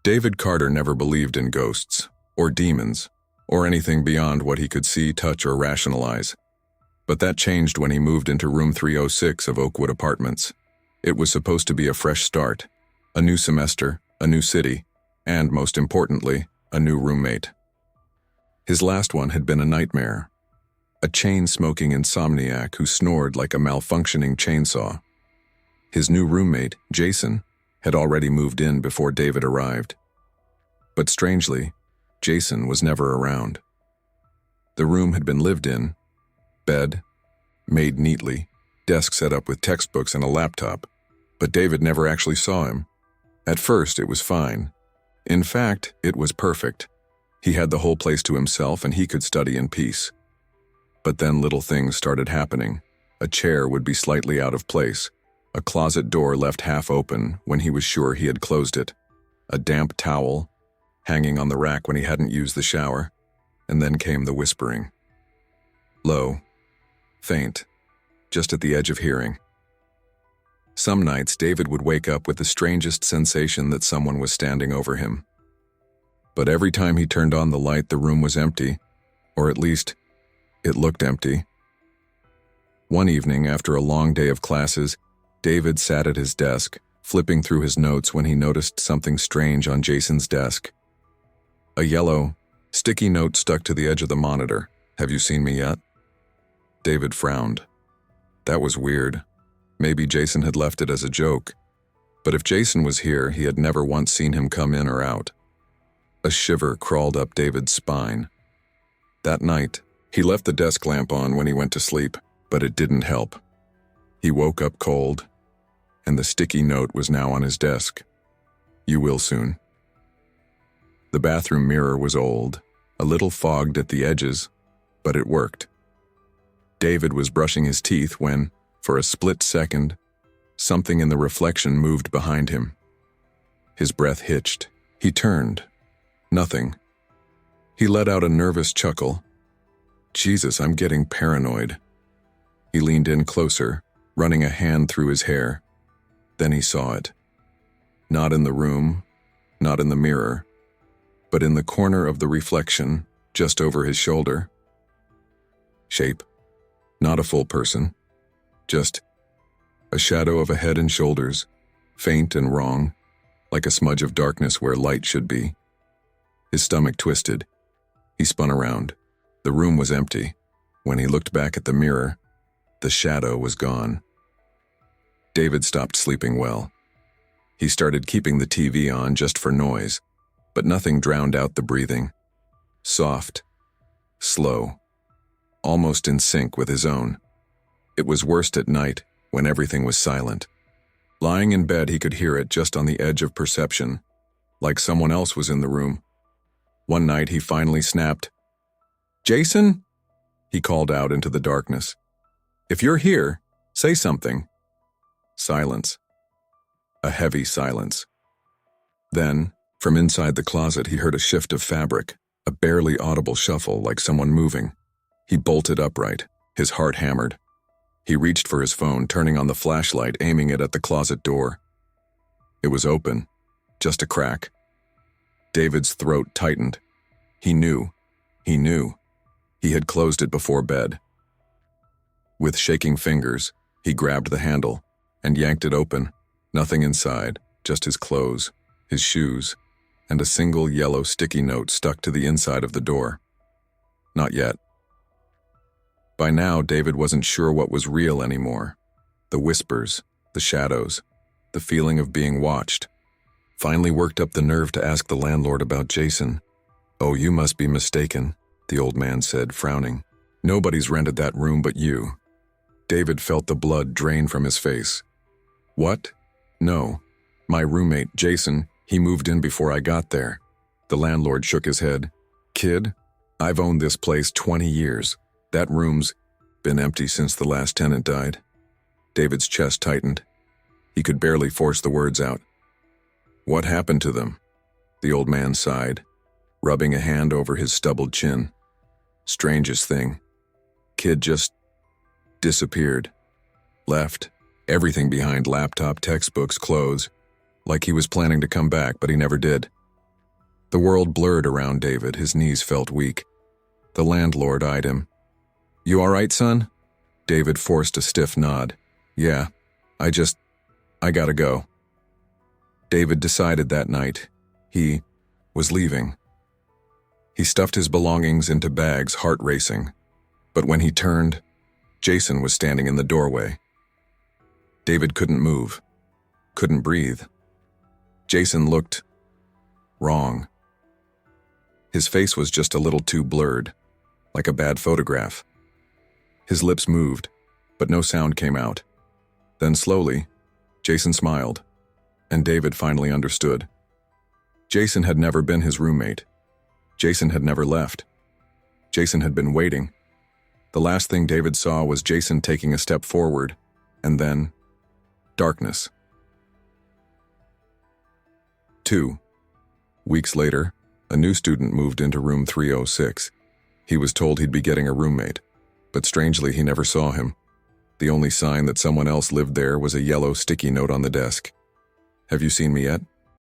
David Carter never believed in ghosts, or demons, or anything beyond what he could see, touch, or rationalize. But that changed when he moved into room 306 of Oakwood Apartments. It was supposed to be a fresh start, a new semester, a new city, and, most importantly, a new roommate. His last one had been a nightmare, a chain-smoking insomniac who snored like a malfunctioning chainsaw. His new roommate, Jason, had already moved in before David arrived. But strangely, Jason was never around. The room had been lived in, bed, made neatly, desk set up with textbooks and a laptop, but David never actually saw him. At first, it was fine. In fact, it was perfect. He had the whole place to himself and he could study in peace. But then little things started happening. A chair would be slightly out of place, a closet door left half open when he was sure he had closed it, a damp towel hanging on the rack when he hadn't used the shower, and then came the whispering. Low, faint, just at the edge of hearing. Some nights David would wake up with the strangest sensation that someone was standing over him. But every time he turned on the light, the room was empty, or at least, it looked empty. One evening, after a long day of classes, David sat at his desk, flipping through his notes when he noticed something strange on Jason's desk. A yellow, sticky note stuck to the edge of the monitor. "Have you seen me yet?" David frowned. That was weird. Maybe Jason had left it as a joke. But if Jason was here, he had never once seen him come in or out. A shiver crawled up David's spine. That night, he left the desk lamp on when he went to sleep, but it didn't help. He woke up cold, and the sticky note was now on his desk. "You will soon." The bathroom mirror was old, a little fogged at the edges, but it worked. David was brushing his teeth when, for a split second, something in the reflection moved behind him. His breath hitched. He turned. Nothing. He let out a nervous chuckle. "Jesus, I'm getting paranoid." He leaned in closer, running a hand through his hair. Then he saw it. Not in the room, not in the mirror, but in the corner of the reflection, just over his shoulder. Shape. Not a full person. Just a shadow of a head and shoulders, faint and wrong, like a smudge of darkness where light should be. His stomach twisted. He spun around. The room was empty. When he looked back at the mirror, the shadow was gone. David stopped sleeping well. He started keeping the TV on just for noise, but nothing drowned out the breathing. Soft, slow, almost in sync with his own. It was worst at night, when everything was silent. Lying in bed, he could hear it just on the edge of perception, like someone else was in the room. One night, he finally snapped. "Jason?" he called out into the darkness. "If you're here, say something." Silence. A heavy silence. Then, from inside the closet, he heard a shift of fabric, a barely audible shuffle like someone moving. He bolted upright, his heart hammered. He reached for his phone, turning on the flashlight, aiming it at the closet door. It was open, just a crack. David's throat tightened. He knew. He had closed it before bed. With shaking fingers, he grabbed the handle and yanked it open. Nothing inside, just his clothes, his shoes, and a single yellow sticky note stuck to the inside of the door. Not yet. By now, David wasn't sure what was real anymore. The whispers, the shadows, the feeling of being watched. Finally worked up the nerve to ask the landlord about Jason. "Oh, you must be mistaken," the old man said, frowning. "Nobody's rented that room but you." David felt the blood drain from his face. "What? No. My roommate, Jason, he moved in before I got there." The landlord shook his head. "Kid, I've owned this place 20 years. That room's been empty since the last tenant died." David's chest tightened. He could barely force the words out. "What happened to them?" The old man sighed, rubbing a hand over his stubbled chin. "Strangest thing. Kid just disappeared. Left everything behind: laptop, textbooks, clothes. Like he was planning to come back, but he never did. The world blurred around David, his knees felt weak. The landlord eyed him. "You all right, son?" David forced a stiff nod. "Yeah, I gotta go." David decided that night he was leaving. He stuffed his belongings into bags, heart racing. But when he turned, Jason was standing in the doorway. David couldn't move, couldn't breathe. Jason looked wrong. His face was just a little too blurred, like a bad photograph. His lips moved, but no sound came out. Then slowly, Jason smiled, and David finally understood. Jason had never been his roommate. Jason had never left. Jason had been waiting. The last thing David saw was Jason taking a step forward, and then darkness. 2 weeks later, a new student moved into room 306. He was told he'd be getting a roommate, but strangely he never saw him. The only sign that someone else lived there was a yellow sticky note on the desk. "Have you seen me yet?"